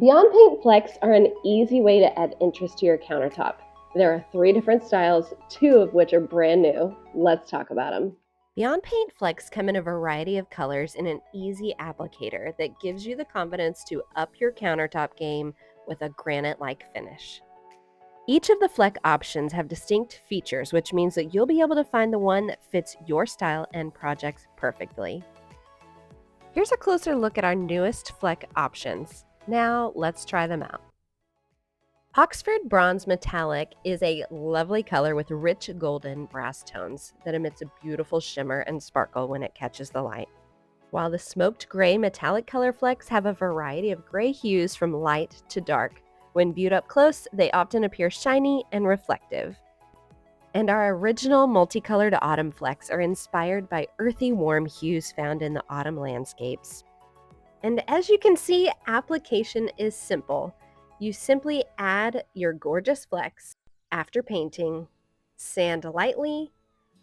Beyond Paint Flecks are an easy way to add interest to your countertop. There are 3 different styles, 2 of which are brand new. Let's talk about them. Beyond Paint Flecks come in a variety of colors in an easy applicator that gives you the confidence to up your countertop game with a granite-like finish. Each of the Fleck options have distinct features, which means that you'll be able to find the one that fits your style and projects perfectly. Here's a closer look at our newest Fleck options. Now let's try them out. Oxford Bronze Metallic is a lovely color with rich golden brass tones that emits a beautiful shimmer and sparkle when it catches the light. While the smoked gray metallic color flecks have a variety of gray hues from light to dark. When viewed up close, they often appear shiny and reflective. And our original multicolored autumn flecks are inspired by earthy warm hues found in the autumn landscapes. And as you can see, application is simple. You simply add your gorgeous flecks after painting, sand lightly,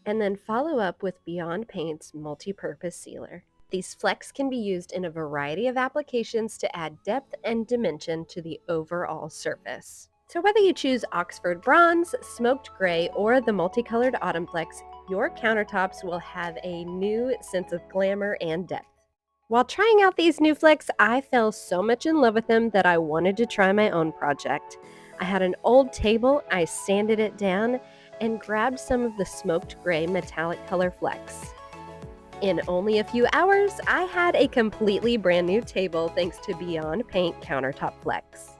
and then follow up with Beyond Paint's multi-purpose sealer. These flecks can be used in a variety of applications to add depth and dimension to the overall surface. So whether you choose Oxford Bronze, Smoked Gray, or the multicolored Autumn Flecks, your countertops will have a new sense of glamour and depth. While trying out these new flecks, I fell so much in love with them that I wanted to try my own project. I had an old table, I sanded it down, and grabbed some of the smoked gray metallic color flecks. In only a few hours, I had a completely brand new table thanks to Beyond Paint Countertop Flecks.